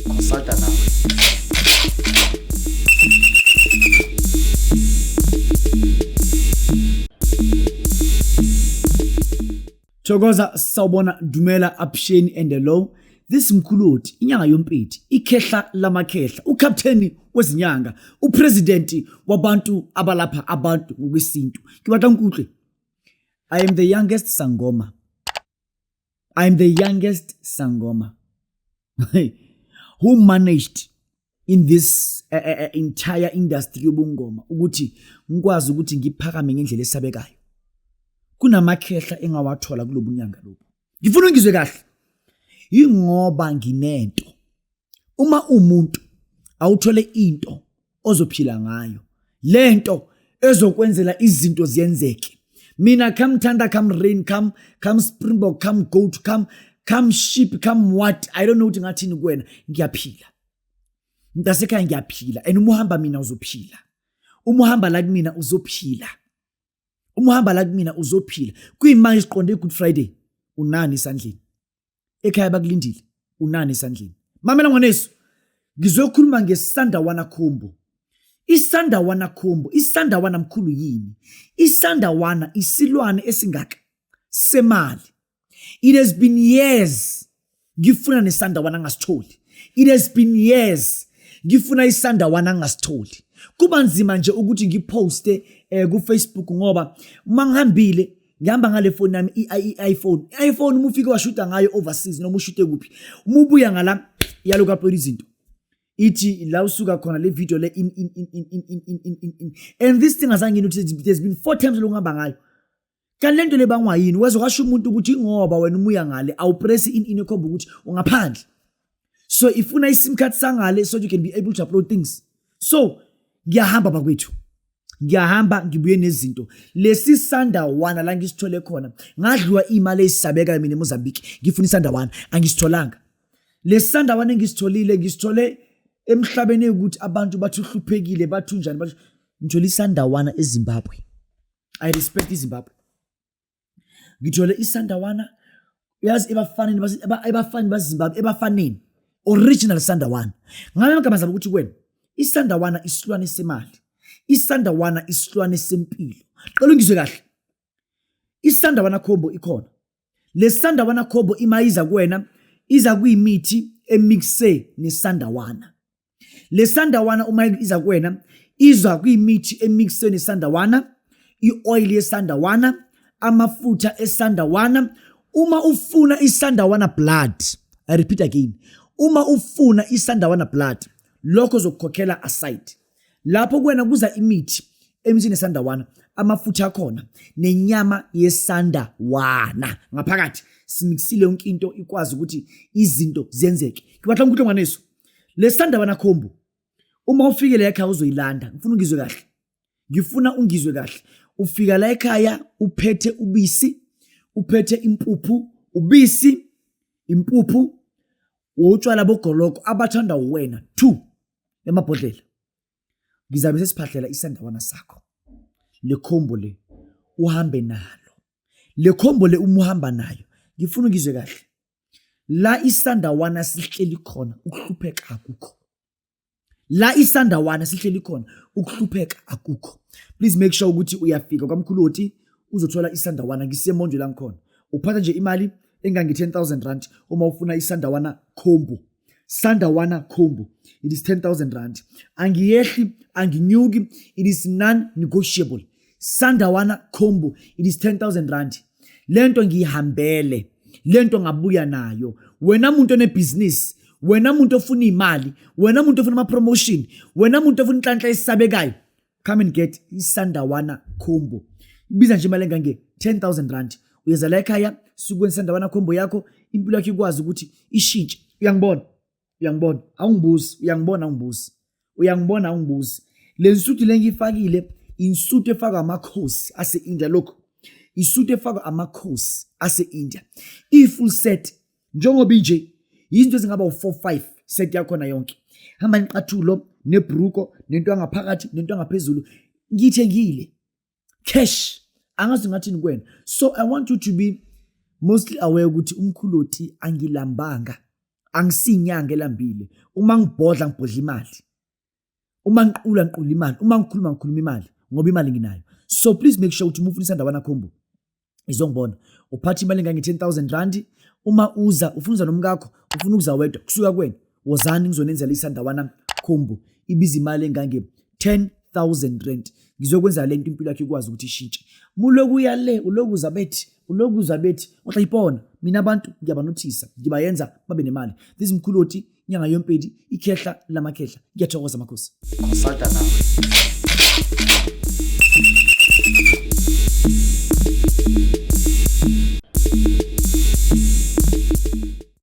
consulta nawe. Thokoza sawubona Dumela Apsheni and Hello. This Mkhuloti inyanga yompeti ikhehla lamakhehla uCaptain wezinyanga uPresident wabantu abalapha abantu ngokwesintu. Kibatla nkuhle. I am the youngest Sangoma. Who managed in this entire industry yobungoma ukuthi ngikwazi ukuthi ngiphakame ngendlela esabekayo. Kunamakhehla engawathola kulobunyanga lokho. Ngifuna ngizwe kahle. Ingoba nginento. Uma umuntu awuthole into ozophila ngayo. Lento ezokwenzela izinto ziyenzeke. Mina come thunder, come rain, come springbok, come goat, come sheep, come what? I don't know ukuthi ngathini kuwena ngiyaphila. Mntasekhaya ngiyaphila and umuhamba mina uzophila. Umuhamba la kumina uzophila. Umuhamba la kumina uzophila. Kuyimanje siqonde Good Friday unani esandleni. Ekhaya bakulindile unani esandleni. Mamela ngwaneso ngizokhuluma ngesandawana khombo. Isandawana khombo, isandawana mkhulu yini? Isandawana isilwane esingaka semali. It has been years ngifuna nesandawana ngasitholi. It has been years ngifuna isandawana ngasitholi. Kuba nzima nje ukuthi ngiposte ku Facebook ngoba mangihambile ngihamba ngale phone yami iPhone umufike washuta ngayo overseas noma ushute kuphi. Umubuya ngala yaloku upload izinto. Ithi la usuka khona le video le in and this thing azange notice it has been 4 times lo ngihamba ngayo. Kanlento lebangwa yini wezokasho umuntu ukuthi ngoba wena umuya ngale awupress in ekhomba ukuthi ungaphandle. So ifuna iSIM card sangale so you can be able to upload things. So ngiyahamba bakwethu. Ngiyahamba ngibuye nezinto. Lesi sandawana la ngisithole khona. Ngadliwa imali esabeka mina eMozambique. Ngifuna isandawana angisitholanga. Lesi sandawana ngisitholile ngisithole emhlabeni ukuthi abantu bathi uhluphekile bathunjani bathi ngithola isandawana eZimbabwe. I respect iZimbabwe. Ngithole isandawana yazi ebafani baZimbabwe ebafaneni original sandawana. Ngale ngama zaba ukuthi kwena isandawana isilwane semali. Isandawana isilwane sempilo. Qala ngizwe kahle. Isandawana khombo ikhona. Le sandawana khombo imayiza kuwena iza kuyimithi emixe nesandawana. Le sandawana uma iza kuwena iza kuyimithi emixe nesandawana, ioil yesandawana, amafutha esandawana. Uma ufuna isandawana blood, I repeat again. Uma ufuna isandawana blood, lokho zokukhokhela aside. Lapho kuwena kuza imithi emithini esandawana, amafutha akhona nenyama yesandawana. Ngaphakathi simixile yonke into ikwazi ukuthi izinto zenzeke. Kibatla ukuthi ngwaneso. Le sandawana khombo. Uma ufike la ekhaya uzoyilanda. Ngifuna ungizwe kahle. Ngifuna ungizwe kahle. Ufika la ekhaya uphethe ubisi, uphethe impuphu, ubisi, impuphu, utshwala bogoloko abathanda wena 2 emabhodlela. Ngizabe sesiphahlela isandawana sakho. Le khombo le uhambe nalo. Le khombo le umuhamba nayo. Ngifuna ngizwe kahle. La isandawana sihleli khona ukuhlupheka akukho. La isandawana sihleli khona ukuhlupheka akukho. Please make sure ukuthi uyafika kwaMkhuloti uzothola isandawana ngisemonjo la ngikhona. Uphatha nje imali engange 10,000 rand uma ufuna isandawana khombo. Sandawana khombo. It is 10,000 rand. Angiyehli, anginyuki. It is non-negotiable. Sandawana khombo. It is 10,000 rand. Lento ngihambele. Lento ngabuya nayo. Wena muntu onebusiness, wena muntu ofuna imali, wena muntu ofuna ama-promotion, wena muntu ofuna inhlanhla esabekayo, come and get isandawana khombo. Ibiza nje imali engange 10,000 rand. Uyeza la ekhaya, sukweni sandawana khombo yakho, impilo yakho ikwazi ukuthi ishintshe. Uyangibona? Awungibuzi, uyangibona awungibuzi. Le nsuthi lengifakile, insuthi efaka amakhosi ase-India lokho. Isuthi efaka amakhosi ase-India. I-full set njengoba nje izinto ezingaba u4-5 set yakho na yonke. Hamba niqathulo nebruko nento yangaphakathi nento yangaphezulu ngithengile. Cash angazi ngathini kwena. So I want you to be mostly aware ukuthi uMkhuloti angilambanga. angisinyanga elambile. Uma ngibhodla imali. Uma ngiqula imali, uma ngikhuluma imali ngoba imali nginayo. So please make sure ukuthi uma ufuna isandawana Khumbu izongibona. Uphatha imali engange 10,000 rand. Uma ufuna nomkakho, ufuna ukuza wedwa kusuka kuwena. Wozani ngizonenzela isandawana Khumbu. Ibiza imali engange 10,000 rand. Ngizokwenza lento impilo yakhe ikwazi ukuthi ishintshe. Muloku uyale, ulokuza bethi, uhlayipona. Mina abantu ngiyabanothisa, ngibayenza babe nemali. This Mkhuloti nyanga yompedi ikhehla lamakhehla. Ngiyathokoza makhosi. Consulta nawe.